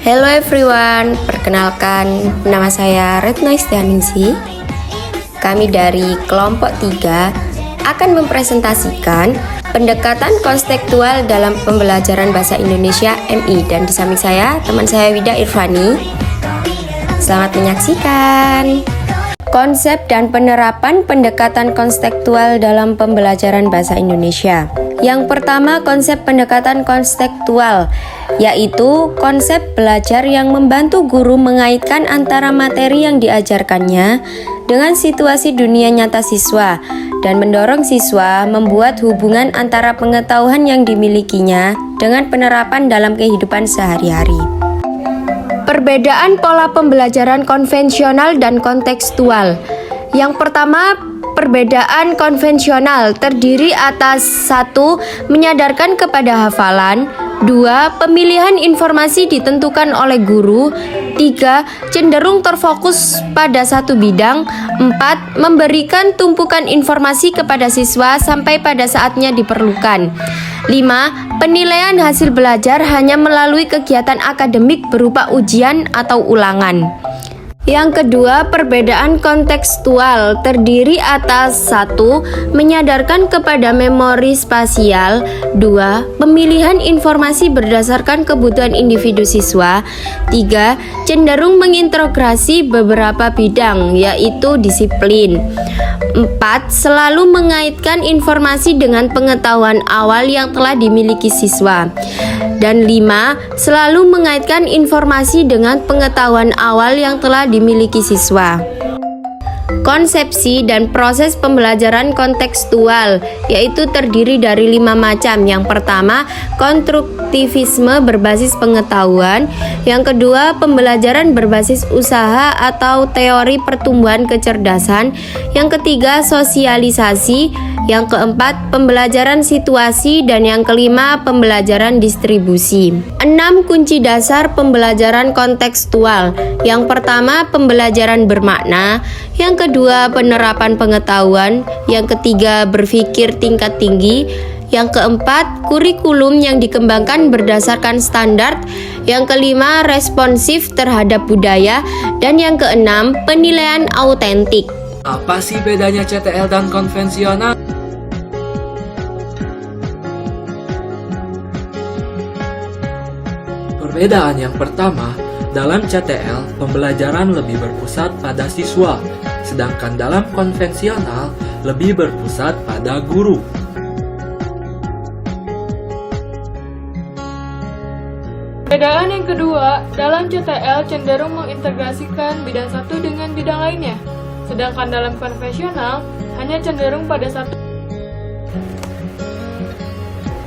Hello everyone, perkenalkan nama saya Retno Istianingsih. Kami dari kelompok 3 akan mempresentasikan pendekatan konstekstual dalam pembelajaran bahasa Indonesia MI, dan di samping saya teman saya Wida Irfani. Selamat menyaksikan. Konsep dan penerapan pendekatan konstekstual dalam pembelajaran bahasa Indonesia. Yang pertama, konsep pendekatan konstekstual, yaitu konsep belajar yang membantu guru mengaitkan antara materi yang diajarkannya dengan situasi dunia nyata siswa dan mendorong siswa membuat hubungan antara pengetahuan yang dimilikinya dengan penerapan dalam kehidupan sehari-hari. Perbedaan pola pembelajaran konvensional dan kontekstual. Yang pertama, perbedaan konvensional terdiri atas 1. Menyadarkan kepada hafalan, 2. Pemilihan informasi ditentukan oleh guru, 3. Cenderung terfokus pada satu bidang, 4. Memberikan tumpukan informasi kepada siswa sampai pada saatnya diperlukan, 5. Penilaian hasil belajar hanya melalui kegiatan akademik berupa ujian atau ulangan. Yang kedua, perbedaan kontekstual terdiri atas 1. Menyadarkan kepada memori spasial, 2. Pemilihan informasi berdasarkan kebutuhan individu siswa, 3. Cenderung mengintegrasi beberapa bidang, yaitu disiplin, 4. Selalu mengaitkan informasi dengan pengetahuan awal yang telah dimiliki siswa, dan 5. Selalu mengaitkan informasi dengan pengetahuan awal yang telah dimiliki siswa. Konsepsi dan proses pembelajaran kontekstual, yaitu terdiri dari 5 macam. Yang pertama, konstruktivisme berbasis pengetahuan. Yang kedua, pembelajaran berbasis usaha atau teori pertumbuhan kecerdasan. Yang ketiga, sosialisasi. Yang keempat, pembelajaran situasi. Dan yang kelima, pembelajaran distribusi. 6 kunci dasar pembelajaran kontekstual. Yang pertama, pembelajaran bermakna. Yang kedua, penerapan pengetahuan. Yang ketiga, berpikir tingkat tinggi. Yang keempat, kurikulum yang dikembangkan berdasarkan standar. Yang kelima, responsif terhadap budaya. Dan yang keenam, penilaian autentik. Apa sih bedanya CTL dan konvensional? Perbedaan yang pertama, dalam CTL, pembelajaran lebih berpusat pada siswa, sedangkan dalam konvensional lebih berpusat pada guru. Perbedaan yang kedua, dalam CTL cenderung mengintegrasikan bidang satu dengan bidang lainnya, sedangkan dalam konvensional hanya cenderung pada satu.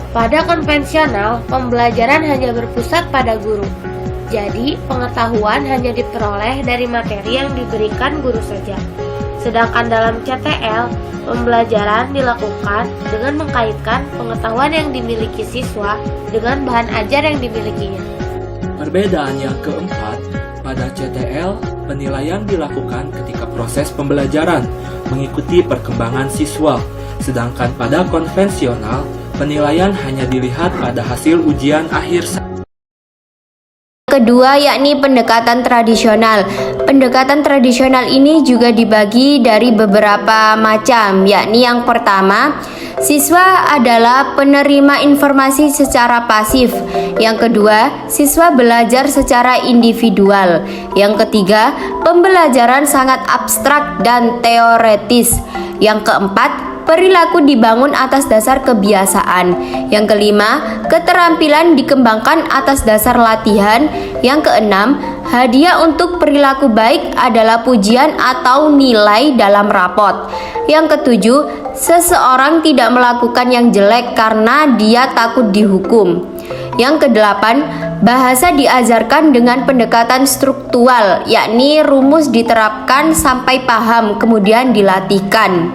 Pada konvensional, pembelajaran hanya berpusat pada guru. Jadi, pengetahuan hanya diperoleh dari materi yang diberikan guru saja. Sedangkan dalam CTL, pembelajaran dilakukan dengan mengkaitkan pengetahuan yang dimiliki siswa dengan bahan ajar yang dimilikinya. Perbedaan yang keempat, pada CTL, penilaian dilakukan ketika proses pembelajaran mengikuti perkembangan siswa, sedangkan pada konvensional, penilaian hanya dilihat pada hasil ujian akhir. Kedua, yakni pendekatan tradisional. Pendekatan tradisional ini juga dibagi dari beberapa macam, yakni yang pertama, siswa adalah penerima informasi secara pasif. Yang kedua, siswa belajar secara individual. Yang ketiga, pembelajaran sangat abstrak dan teoretis. Yang keempat, perilaku dibangun atas dasar kebiasaan. Yang kelima, keterampilan dikembangkan atas dasar latihan. Yang keenam, hadiah untuk perilaku baik adalah pujian atau nilai dalam rapot. Yang ketujuh, seseorang tidak melakukan yang jelek karena dia takut dihukum. Yang kedelapan, bahasa diajarkan dengan pendekatan struktural, yakni rumus diterapkan sampai paham kemudian dilatihkan.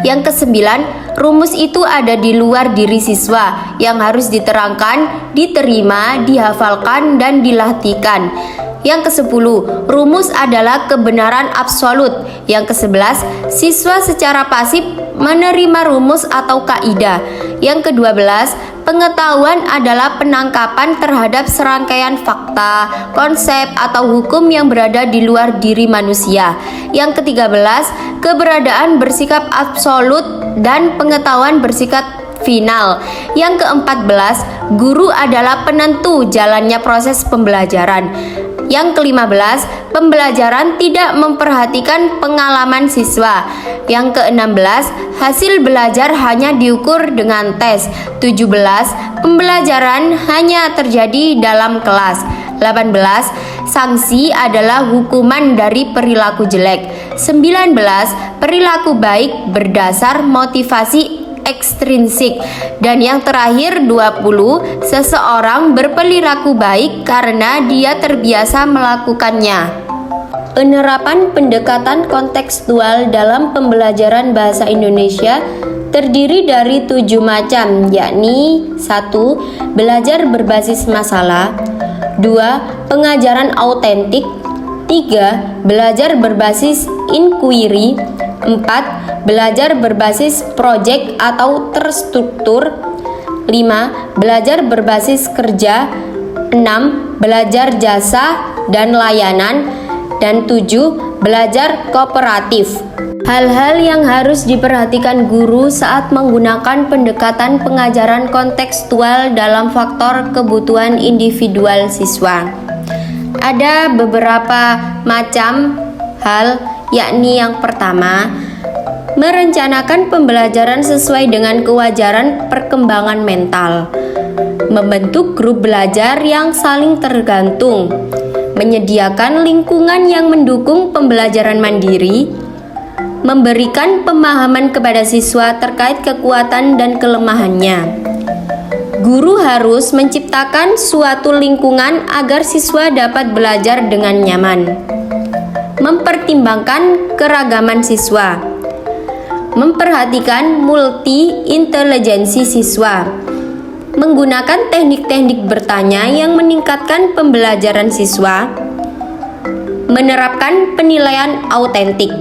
Yang kesembilan, rumus itu ada di luar diri siswa yang harus diterangkan, diterima, dihafalkan, dan dilatihkan. Yang ke-10, rumus adalah kebenaran absolut. Yang ke-11, siswa secara pasif menerima rumus atau kaidah. Yang ke-12, pengetahuan adalah penangkapan terhadap serangkaian fakta, konsep, atau hukum yang berada di luar diri manusia. Yang ke-13, keberadaan bersikap absolut dan pengetahuan bersikap final. Yang ke-14, guru adalah penentu jalannya proses pembelajaran. Yang ke-15, pembelajaran tidak memperhatikan pengalaman siswa. Yang ke-16, hasil belajar hanya diukur dengan tes. 17, pembelajaran hanya terjadi dalam kelas. 18, sanksi adalah hukuman dari perilaku jelek. 19, perilaku baik berdasar motivasi ekstrinsik. Dan yang terakhir 20, seseorang berperilaku baik karena dia terbiasa melakukannya. Penerapan pendekatan kontekstual dalam pembelajaran bahasa Indonesia terdiri dari 7 macam, yakni 1. Belajar berbasis masalah, 2. Pengajaran autentik, 3. Belajar berbasis inquiry, 4. Belajar berbasis project atau terstruktur, 5. Belajar berbasis kerja, 6. Belajar jasa dan layanan, dan 7. Belajar kooperatif. Hal-hal yang harus diperhatikan guru saat menggunakan pendekatan pengajaran kontekstual dalam faktor kebutuhan individual siswa. Ada beberapa macam hal, yakni yang pertama, merencanakan pembelajaran sesuai dengan kewajaran perkembangan mental, membentuk grup belajar yang saling tergantung, menyediakan lingkungan yang mendukung pembelajaran mandiri, memberikan pemahaman kepada siswa terkait kekuatan dan kelemahannya. Guru harus menciptakan suatu lingkungan agar siswa dapat belajar dengan nyaman. Mempertimbangkan keragaman siswa. Memperhatikan multi-intelijensi siswa. Menggunakan teknik-teknik bertanya yang meningkatkan pembelajaran siswa. Menerapkan penilaian autentik.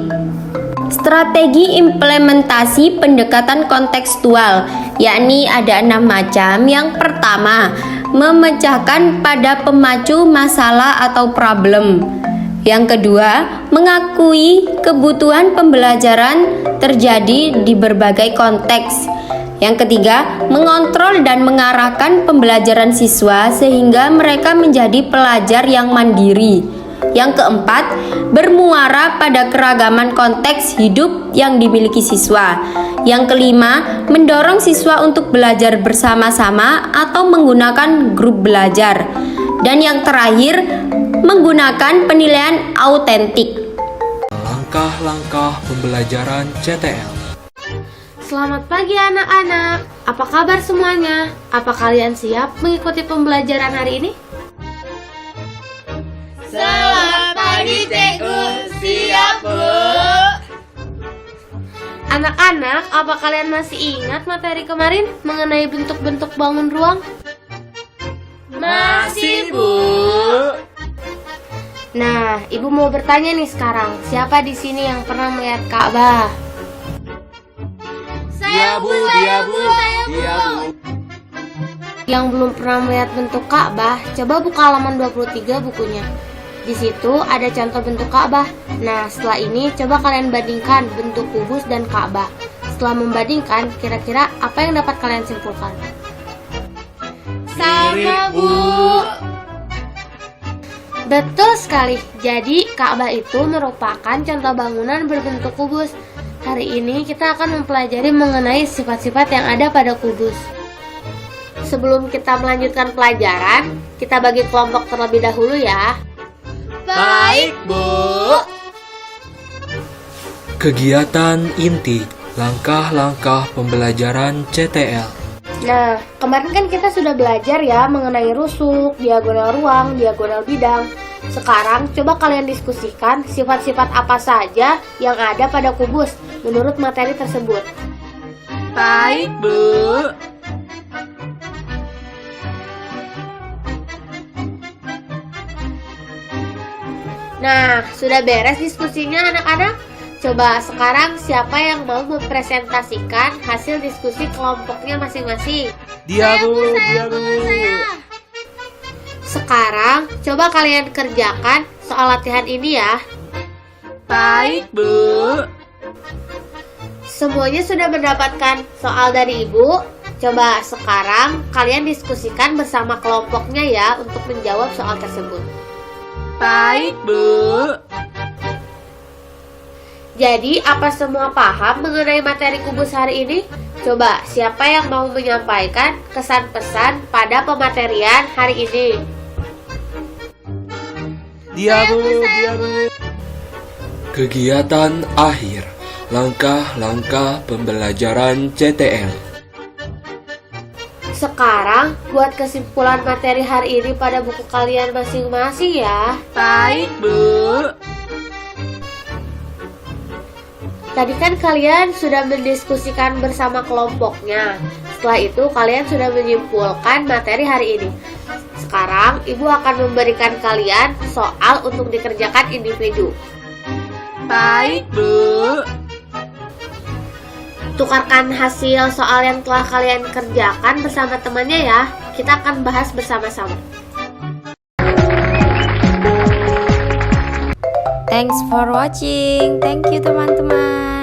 Strategi implementasi pendekatan kontekstual, yakni ada 6 macam. Yang pertama, memecahkan pada pemacu masalah atau problem. Yang kedua, mengakui kebutuhan pembelajaran terjadi di berbagai konteks. Yang ketiga, mengontrol dan mengarahkan pembelajaran siswa sehingga mereka menjadi pelajar yang mandiri. Yang keempat, bermuara pada keragaman konteks hidup yang dimiliki siswa. Yang kelima, mendorong siswa untuk belajar bersama-sama atau menggunakan grup belajar. Dan yang terakhir, menggunakan penilaian autentik. Langkah-langkah pembelajaran CTL. Selamat pagi anak-anak. Apa kabar semuanya? Apa kalian siap mengikuti pembelajaran hari ini? Selamat pagi, Cikgu. Siap, Bu. Anak-anak, apa kalian masih ingat materi kemarin mengenai bentuk-bentuk bangun ruang? Masih, Bu. Nah, Ibu mau bertanya nih sekarang, siapa di sini yang pernah melihat Ka'bah? Saya, Bu. Dia, Bu. Dia, Bu. Yang belum pernah melihat bentuk Ka'bah, coba buka halaman 23 bukunya. Di situ ada contoh bentuk Ka'bah. Nah, setelah ini coba kalian bandingkan bentuk kubus dan Ka'bah. Setelah membandingkan, kira-kira apa yang dapat kalian simpulkan? Sama, Bu. Betul sekali. Jadi, Ka'bah itu merupakan contoh bangunan berbentuk kubus. Hari ini kita akan mempelajari mengenai sifat-sifat yang ada pada kubus. Sebelum kita melanjutkan pelajaran, kita bagi kelompok terlebih dahulu ya. Baik, Bu. Kegiatan inti, langkah-langkah pembelajaran CTL. Nah, kemarin kan kita sudah belajar ya mengenai rusuk, diagonal ruang, diagonal bidang. Sekarang coba kalian diskusikan sifat-sifat apa saja yang ada pada kubus menurut materi tersebut. Baik, Bu. Nah, sudah beres diskusinya anak-anak? Coba sekarang siapa yang mau mempresentasikan hasil diskusi kelompoknya masing-masing? Dia, Bu. Dia, Bu. Sekarang, coba kalian kerjakan soal latihan ini ya. Baik, Bu. Semuanya sudah mendapatkan soal dari Ibu. Coba sekarang kalian diskusikan bersama kelompoknya ya untuk menjawab soal tersebut. Baik, Bu. Jadi, apa semua paham mengenai materi kubus hari ini? Coba, siapa yang mau menyampaikan kesan-pesan pada pematerian hari ini? Dia, Bu. Dia, Bu. Kegiatan akhir, langkah-langkah pembelajaran CTL. Sekarang, buat kesimpulan materi hari ini pada buku kalian masing-masing ya. Baik, Bu. Tadi kan kalian sudah mendiskusikan bersama kelompoknya. Setelah itu kalian sudah menyimpulkan materi hari ini. Sekarang Ibu akan memberikan kalian soal untuk dikerjakan individu. Baik, Bu. Tukarkan hasil soal yang telah kalian kerjakan bersama temannya ya. Kita akan bahas bersama-sama. Thanks for watching. Thank you teman-teman.